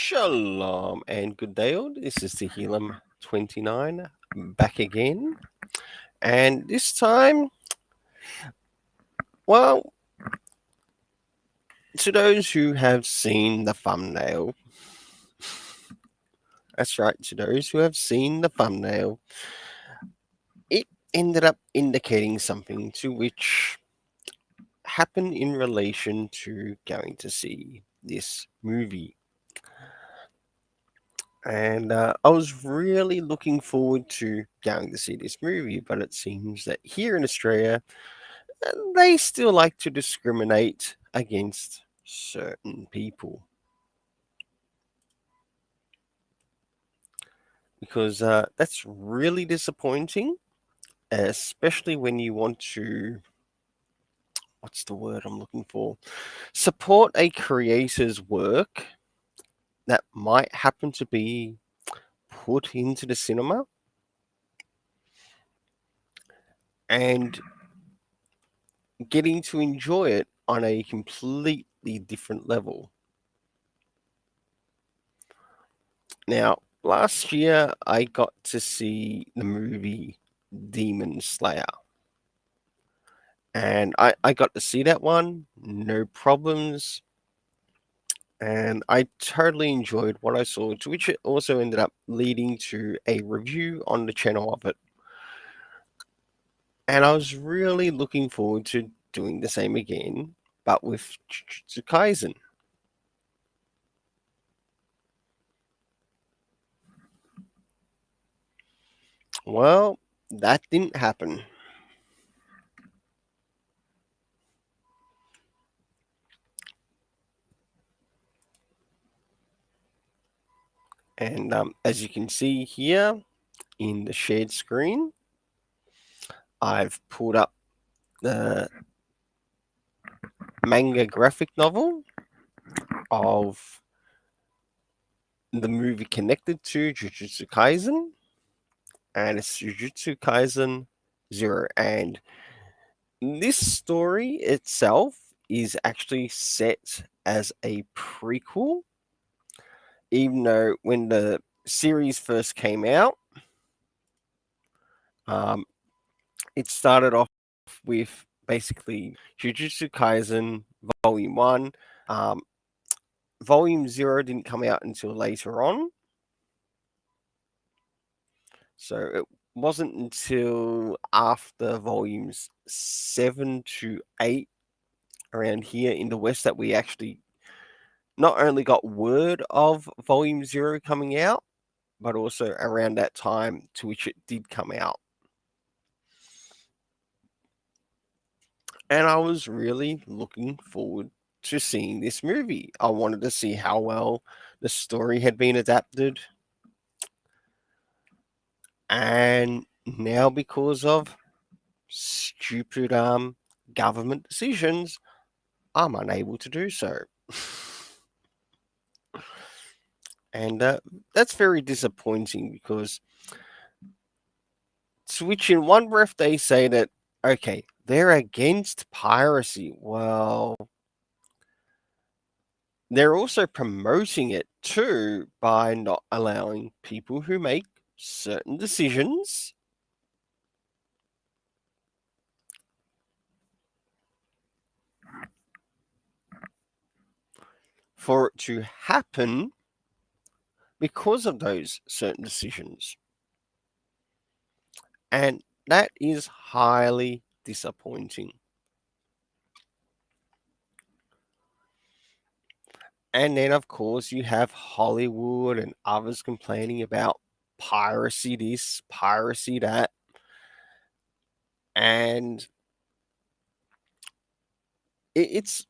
Shalom and good day all. This is the Helam 29 back again. And this time, well, to those who have seen the thumbnail, that's right, to those who have seen the thumbnail, it ended up indicating something to which happened in relation to going to see this movie. And I was really looking forward to going to see this movie, but it seems that here in Australia, they still like to discriminate against certain people. Because that's really disappointing, especially when you want to, what's the word I'm looking for? Support a creator's work that might happen to be put into the cinema and getting to enjoy it on a completely different level. Now, last year I got to see the movie Demon Slayer. And I got to see that one, no problems. And I totally enjoyed what I saw, to which it also ended up leading to a review on the channel of it. And I was really looking forward to doing the same again, but with Jujutsu Kaisen. Well, that didn't happen. And as you can see here in the shared screen, I've pulled up the manga graphic novel of the movie connected to Jujutsu Kaisen, and it's Jujutsu Kaisen Zero. And this story itself is actually set as a prequel, even though when the series first came out, um, it started off with basically Jujutsu Kaisen Volume 1. Um, Volume 0 didn't come out until later on. So it wasn't until after volumes 7 to 8 around here in the West that we actually not only got word of volume 0 coming out, but also around that time to which it did come out. And I was really looking forward to seeing this movie. I wanted to see how well the story had been adapted. And now, because of stupid government decisions, I'm unable to do so. And that's very disappointing because Switch in one breath they say that, okay, they're against piracy. Well, they're also promoting it too by not allowing people who make certain decisions for it to happen because of those certain decisions. And that is highly disappointing. And then, of course, you have Hollywood and others complaining about piracy this, piracy that. And it's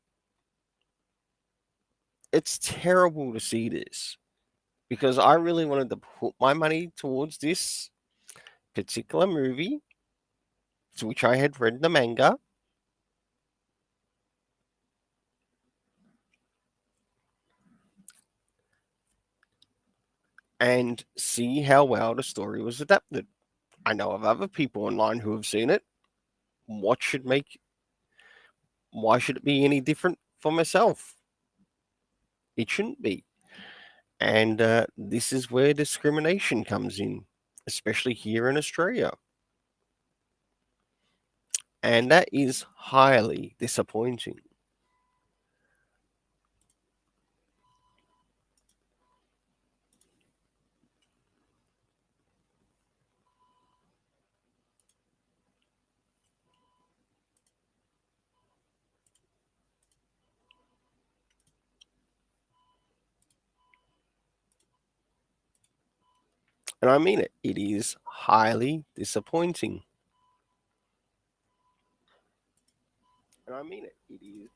terrible to see this because I really wanted to put my money towards this particular movie, to which I had read the manga, and see how well the story was adapted. I know of other people online who have seen it. What should make Why should it be any different for myself? It shouldn't be. And this is where discrimination comes in, especially here in Australia. And that is highly disappointing. And I mean it, it is highly disappointing. And I mean it, it is.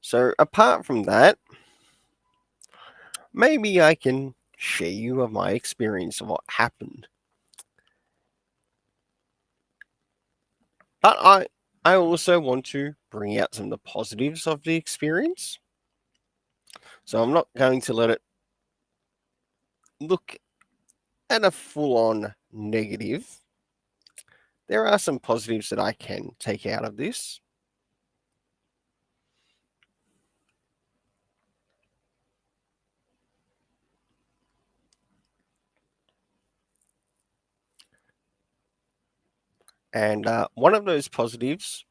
So, apart from that, maybe I can share you of my experience of what happened. But I also want to bring out some of the positives of the experience. So I'm not going to let it look at a full on negative. There are some positives that I can take out of this. And one of those positives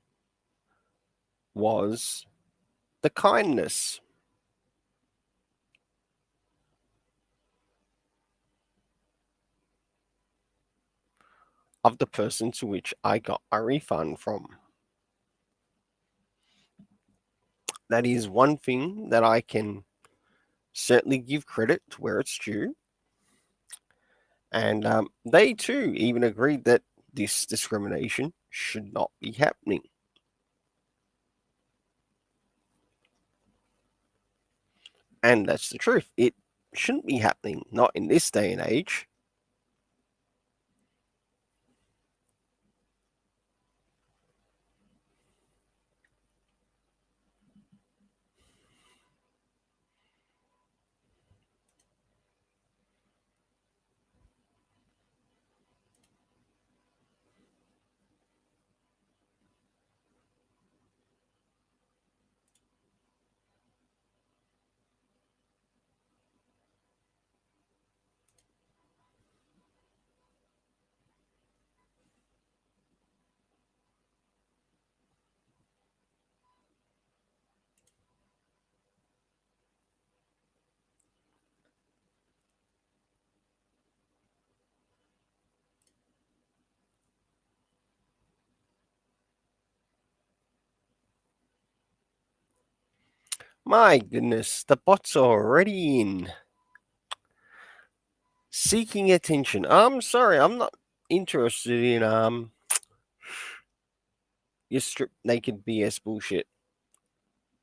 was the kindness of the person to which I got a refund from. That is one thing that I can certainly give credit to where it's due. And they too even agreed that this discrimination should not be happening. And that's the truth. It shouldn't be happening, not in this day and age. My goodness, the bots are already in. Seeking attention. I'm sorry, I'm not interested in your strip naked BS bullshit.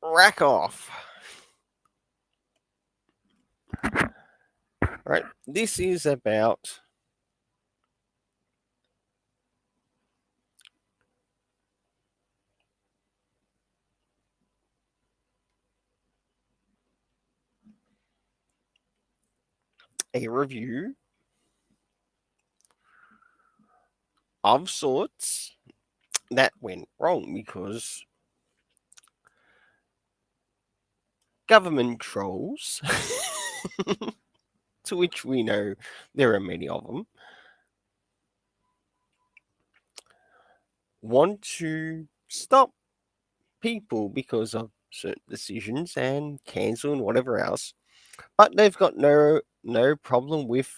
Rack off. Right. This is about a review of sorts that went wrong because government trolls, to which we know there are many of them, want to stop people because of certain decisions and cancel and whatever else. But they've got no problem with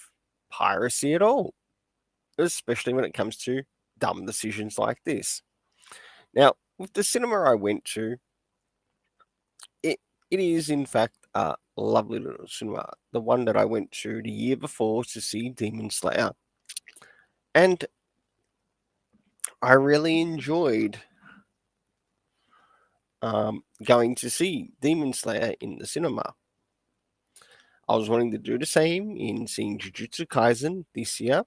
piracy at all, especially when it comes to dumb decisions like this. Now, with the cinema I went to, it it is in fact a lovely little cinema. The one that I went to the year before to see Demon Slayer, and I really enjoyed going to see Demon Slayer in the cinema. I was wanting to do the same in seeing Jujutsu Kaisen this year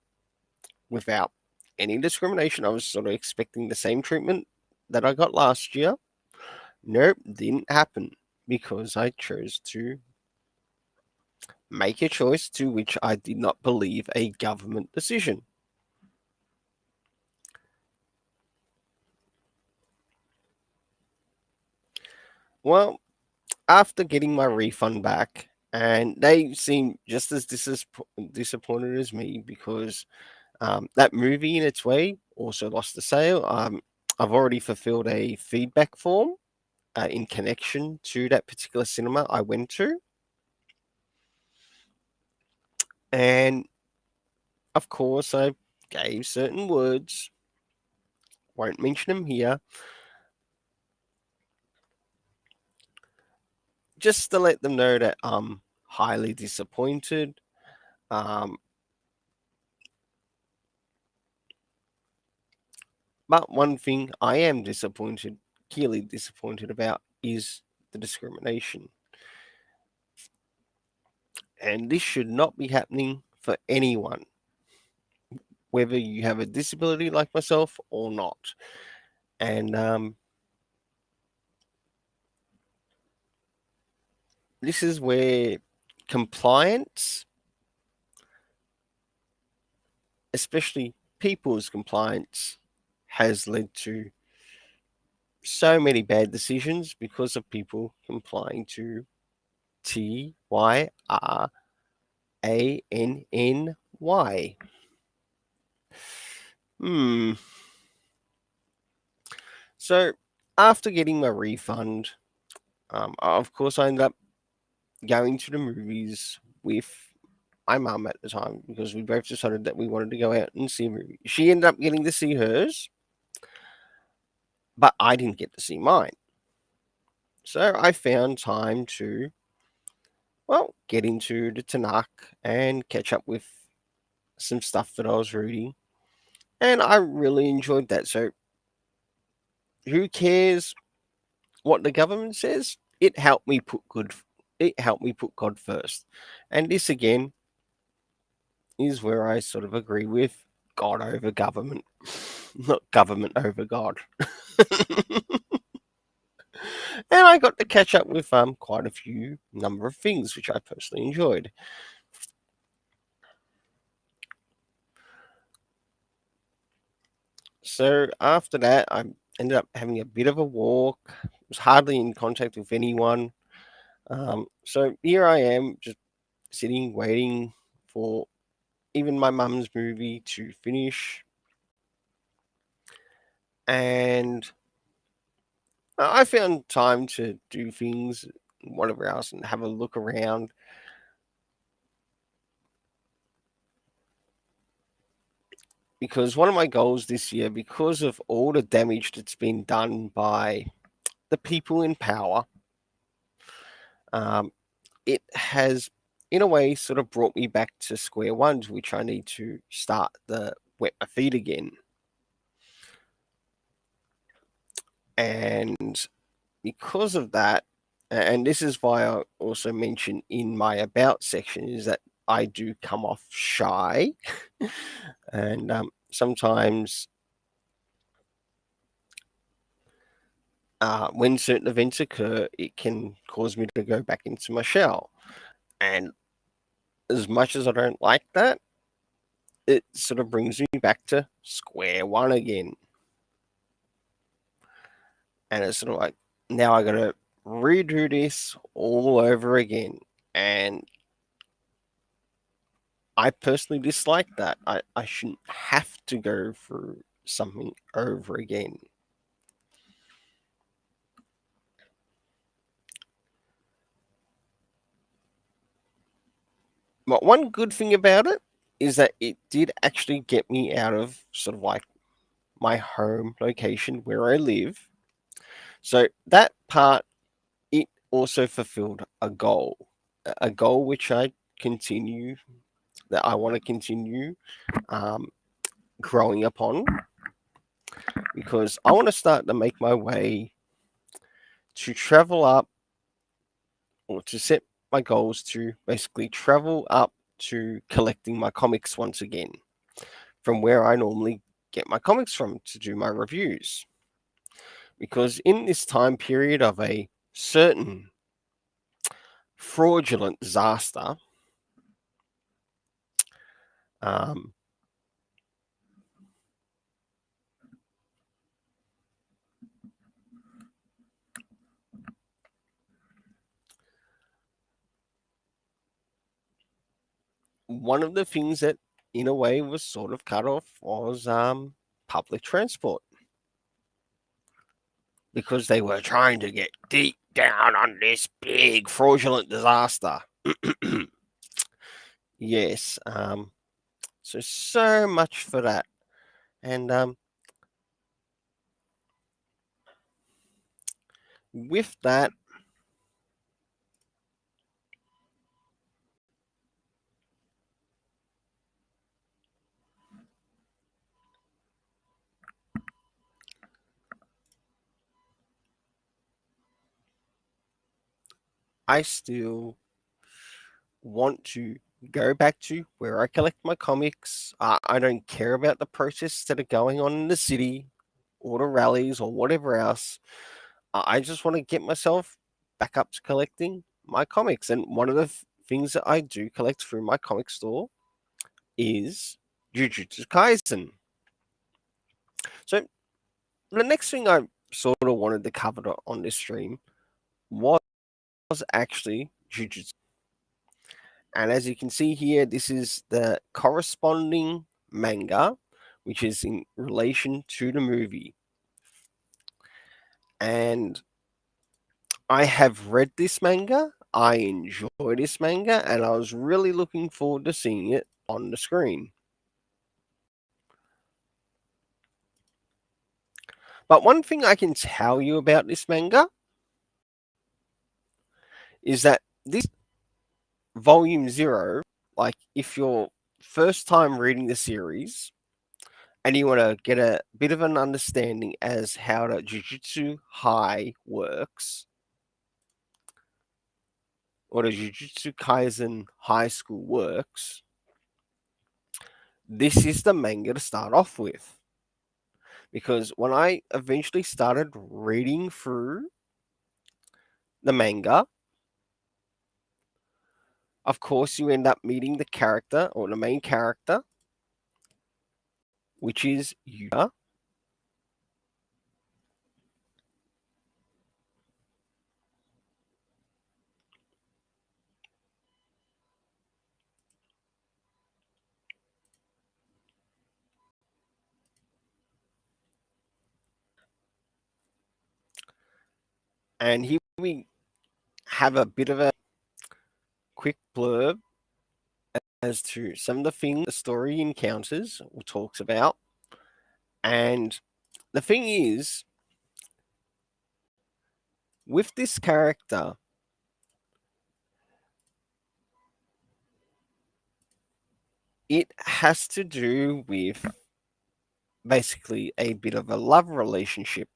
without any discrimination. I was sort of expecting the same treatment that I got last year. Nope, didn't happen because I chose to make a choice to which I did not believe a government decision. Well, after getting my refund back, and they seem just as disappointed as me because that movie in its way also lost the sale. I've already fulfilled a feedback form in connection to that particular cinema I went to. And of course, I gave certain words, won't mention them here, just to let them know that I'm highly disappointed. Um, but one thing I am disappointed, clearly disappointed about, is the discrimination. And this should not be happening for anyone, whether you have a disability like myself or not. And this is where compliance, especially people's compliance, has led to so many bad decisions because of people complying to TYRANNY. Hmm. So after getting my refund, of course, I ended up going to the movies with my mum at the time because we both decided that we wanted to go out and see a movie. She ended up getting to see hers, but I didn't get to see mine. So I found time to, well, get into the Tanakh and catch up with some stuff that I was reading. And I really enjoyed that. So who cares what the government says? It helped me put God first. And this again is where I sort of agree with God over government, not government over God. And I got to catch up with quite a few number of things which I personally enjoyed. So after that, I ended up having a bit of a walk. Was hardly in contact with anyone. So here I am, just sitting, waiting for even my mum's movie to finish. And I found time to do things, whatever else, and have a look around. Because one of my goals this year, because of all the damage that's been done by the people in power, um, it has, in a way, sort of brought me back to square one, to which I need to start the wet my feet again. And because of that, and this is why I also mentioned in my about section, is that I do come off shy, and sometimes when certain events occur, it can cause me to go back into my shell. And as much as I don't like that, it sort of brings me back to square one again. And it's sort of like, now I gotta redo this all over again. And I personally dislike that. I shouldn't have to go through something over again. But one good thing about it is that it did actually get me out of sort of like my home location where I live. So that part, it also fulfilled a goal, a goal which continue, I want to continue um, growing upon, because I want to start to make my way to travel up, or to set my goals to basically travel up to collecting my comics once again from where I normally get my comics from to do my reviews. Because in this time period of a certain fraudulent disaster, um, one of the things that, in a way, was sort of cut off was public transport because they were trying to get deep down on this big fraudulent disaster. Yes. So much for that. And with that, I still want to go back to where I collect my comics. I don't care about the protests that are going on in the city or the rallies or whatever else. I just want to get myself back up to collecting my comics. And one of the things that I do collect through my comic store is Jujutsu Kaisen. So the next thing I sort of wanted to cover on this stream was actually Jujutsu. And as you can see here, this is the corresponding manga, which is in relation to the movie. And I have read this manga, I enjoy this manga, and I was really looking forward to seeing it on the screen. But one thing I can tell you about this manga is that this volume zero, like if you're first time reading the series and you want to get a bit of an understanding as how the Jujutsu High works, or the Jujutsu Kaisen High School works, this is the manga to start off with. Because when I eventually started reading through the manga, of course, you end up meeting the character or the main character, which is Yuta. And here we have a bit of a quick blurb as to some of the things the story encounters or talks about. And the thing is, with this character, it has to do with basically a bit of a love relationship.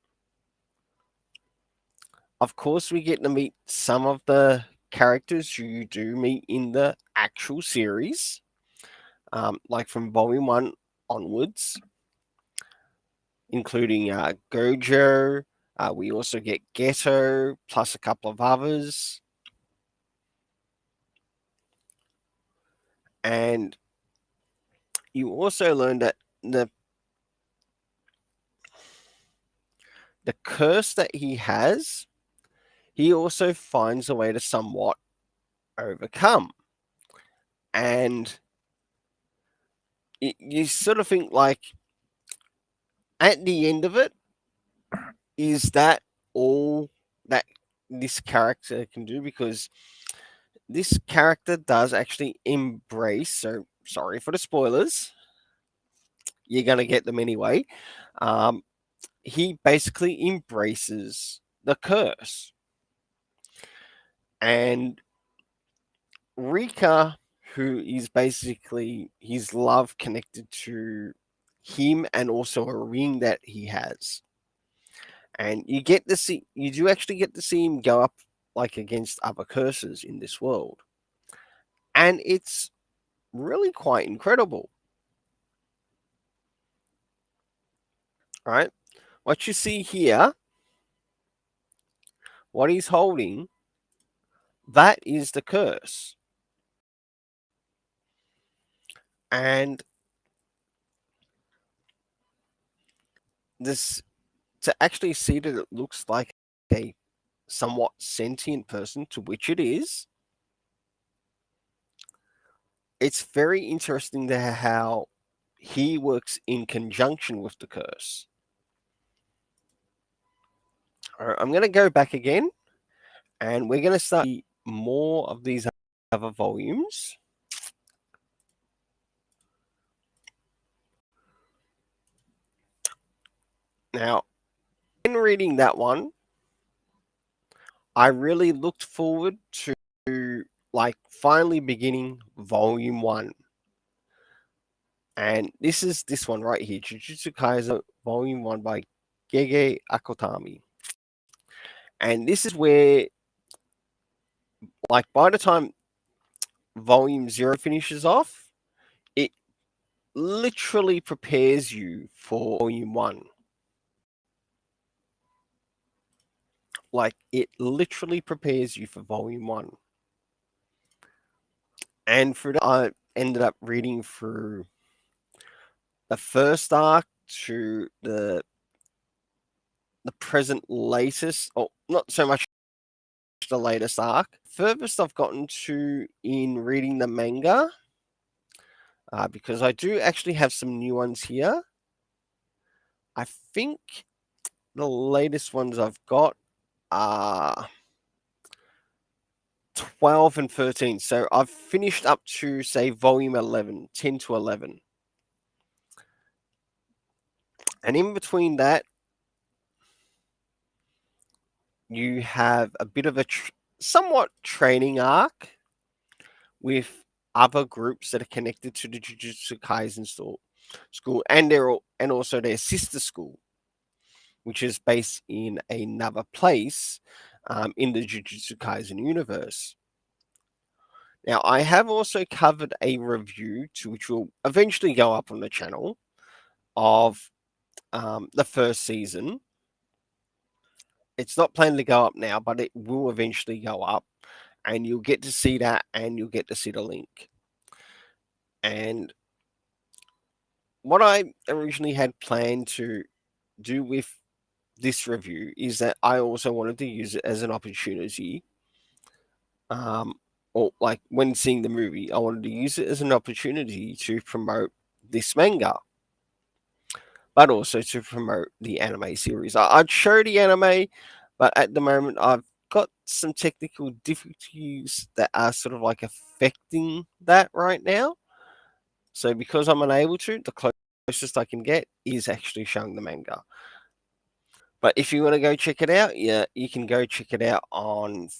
Of course, we get to meet some of the characters you do meet in the actual series, like from volume one onwards, including Gojo. We also get Ghetto, plus a couple of others. And you also learn that the curse that he has, he also finds a way to somewhat overcome. And you sort of think like, at the end of it, is that all that this character can do? Because this character does actually embrace. So sorry for the spoilers. You're gonna get them anyway. Um, he basically embraces the curse, and Rika, who is basically his love connected to him and also a ring that he has. And you do actually get to see him go up like against other curses in this world. And it's really quite incredible, right? What you see here, what he's holding, that is the curse. And this to actually see that it looks like a somewhat sentient person, to which it is, it's very interesting to how he works in conjunction with the curse. All right, I'm going to go back again, and we're going to start more of these other volumes. Now, in reading that one, I really looked forward to like finally beginning volume 1. And this is this one right here, Jujutsu Kaisen Volume 1 by Gege Akutami. And this is where, like, by the time Volume 0 finishes off, it literally prepares you for Volume 1. Like, it literally prepares you for Volume 1. And for that, I ended up reading through the first arc to the present latest, or not so much the latest arc. Furthest I've gotten to in reading the manga, because I do actually have some new ones here. I think the latest ones I've got are 12 and 13. So I've finished up to, say, volume 11, 10 to 11. And in between that, you have a bit of a somewhat training arc with other groups that are connected to the Jujutsu Kaisen school, and and also their sister school, which is based in another place in the Jujutsu Kaisen universe. Now, I have also covered a review, to which will eventually go up on the channel, of the first season. It's not planned to go up now, but it will eventually go up, and you'll get to see that, and you'll get to see the link. And what I originally had planned to do with this review is that I also wanted to use it as an opportunity, or like when seeing the movie, I wanted to use it as an opportunity to promote this manga, but also to promote the anime series. I'd show the anime, but at the moment I've got some technical difficulties that are sort of like affecting that right now. So because I'm unable to, the closest I can get is actually showing the manga. But if you want to go check it out, yeah, you can go check it out on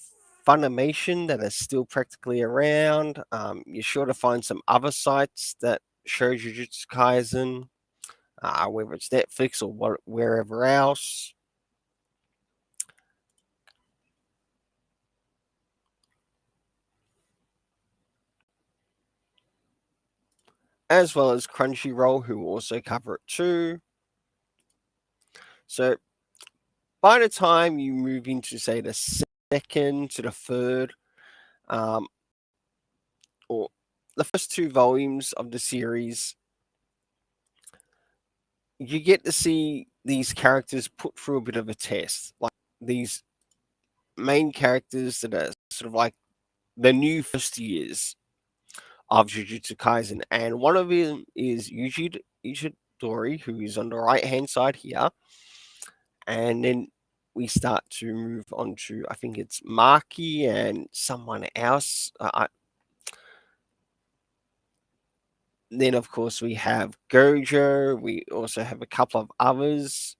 Funimation that are still practically around. You're sure to find some other sites that show Jujutsu Kaisen, whether it's Netflix or wherever else. As well as Crunchyroll, who also cover it too. So by the time you move into, say, the second to the third, um, or the first 2 volumes of the series, you get to see these characters put through a bit of a test. Like these main characters that are sort of like the new first years of Jujutsu Kaisen. And one of them is Ichidori, who is on the right hand side here. And then we start to move on to, I think it's Maki and someone else. Then, of course, we have Gojo. We also have a couple of others.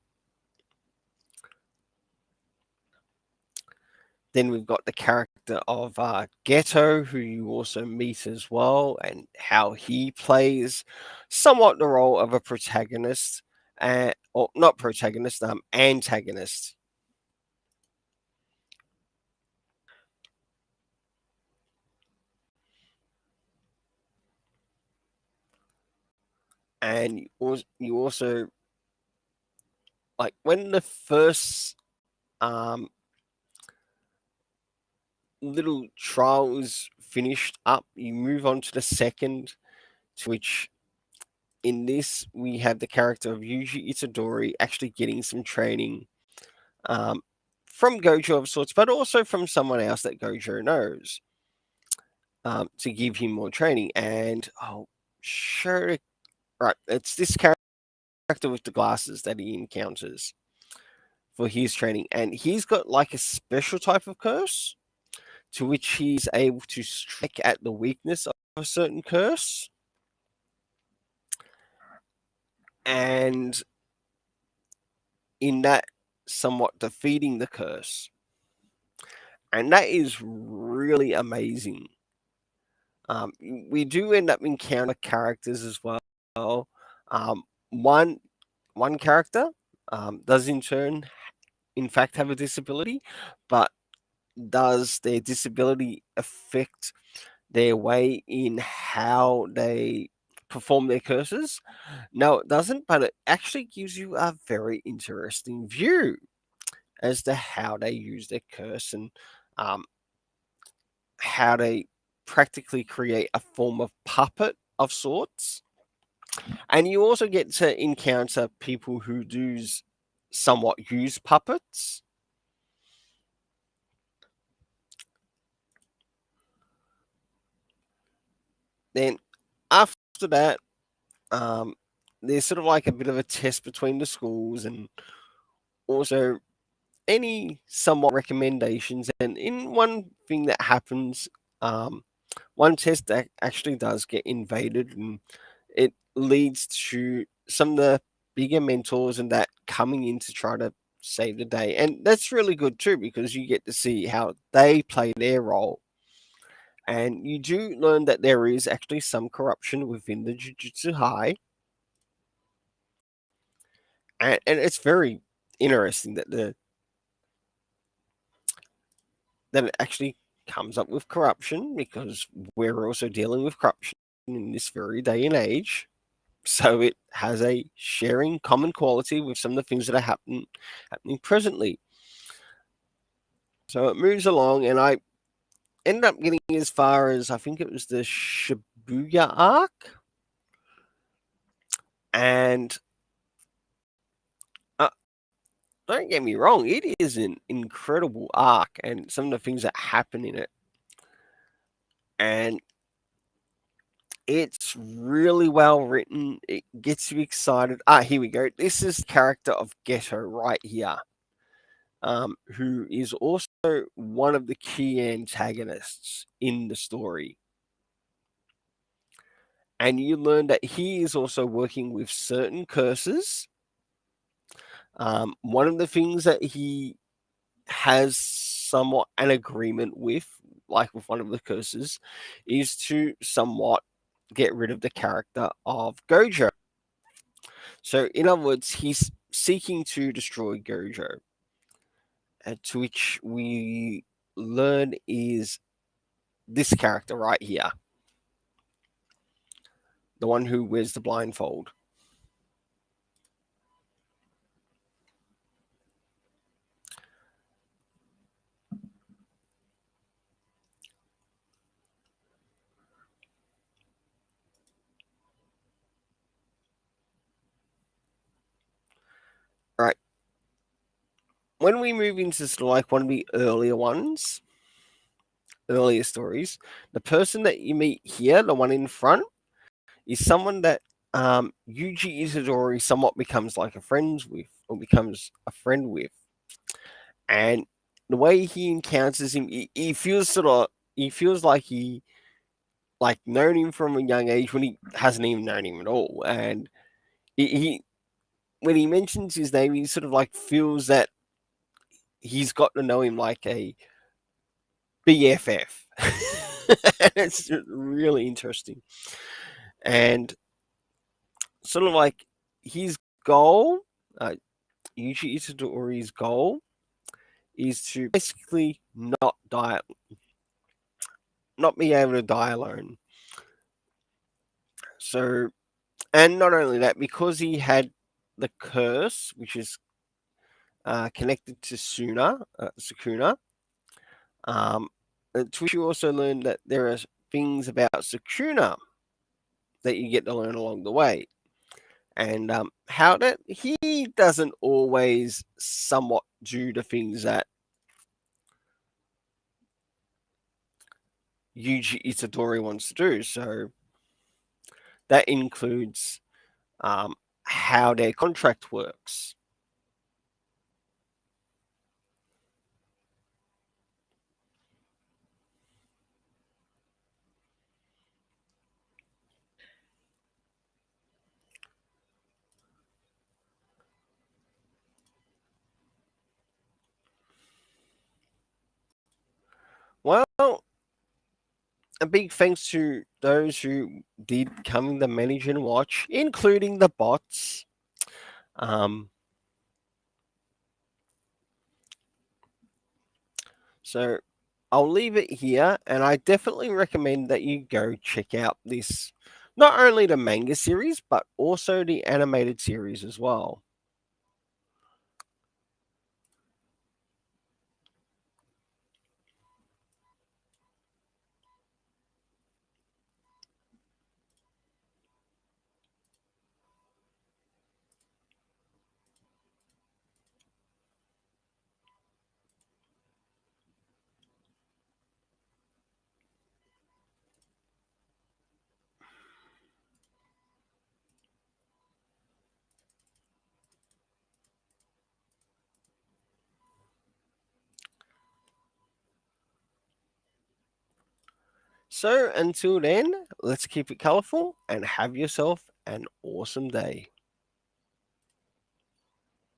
Then we've got the character of Ghetto, who you also meet as well, and how he plays somewhat the role of a protagonist, or not protagonist, antagonist. And you also like when the first little trial is finished up, you move on to the second, to which in this we have the character of Yuji Itadori actually getting some training from Gojo of sorts, but also from someone else that Gojo knows. to give him more training. And I'll show it. Right, it's this character with the glasses that he encounters for his training, and he's got like a special type of curse to which he's able to strike at the weakness of a certain curse, and in that, somewhat defeating the curse. And that is really amazing. We do end up encounter characters as well. Um, one one character does in fact, have a disability, but does their disability affect their way in how they perform their curses? No, it doesn't, but it actually gives you a very interesting view as to how they use their curse and um, how they practically create a form of puppet of sorts. And you also get to encounter people who do somewhat use puppets. Then after that, um, there's sort of like a bit of a test between the schools and also any somewhat recommendations. And in one thing that happens, one test that actually does get invaded, and it leads to some of the bigger mentors and that coming in to try to save the day. And that's really good too because you get to see how they play their role. And you do learn that there is actually some corruption within the Jujutsu High. And it's very interesting that it actually comes up with corruption because we're also dealing with corruption in this very day and age. So it has a sharing common quality with some of the things that are happening presently. So it moves along, and I ended up getting as far as I think it was the Shibuya arc, and uh, don't get me wrong, it is an incredible arc, and some of the things that happen in it, and it's really well written. It gets you excited. Here we go. This is the character of Ghetto right here, who is also one of the key antagonists in the story. And you learn that he is also working with certain curses. One of the things that he has somewhat an agreement with, like with one of the curses, is to somewhat get rid of the character of Gojo. So, in other words, he's seeking to destroy Gojo, to which we learn is this character right here, the one who wears the blindfold. Right. When we move into sort of like one of the earlier stories, the person that you meet here, the one in front, is someone that Yuji Itadori somewhat becomes like a friend with, or becomes a friend with. And the way he encounters him, he feels he feels like he like known him from a young age when he hasn't even known him at all. And he when he mentions his name, he sort of like feels that he's got to know him like a BFF. It's really interesting. And sort of like his goal, Yuji Itadori's goal, is to basically not be able to die alone. So, and not only that, because he had the curse, which is connected to Sukuna, to which you also learn that there are things about Sukuna that you get to learn along the way. And how that he doesn't always somewhat do the things that Yuji Itadori wants to do. So that includes um, how their contract works. Well, a big thanks to those who did come in the manage and watch, including the bots. Um, so I'll leave it here, and I definitely recommend that you go check out this, not only the manga series, but also the animated series as well. So until then, let's keep it colorful and have yourself an awesome day.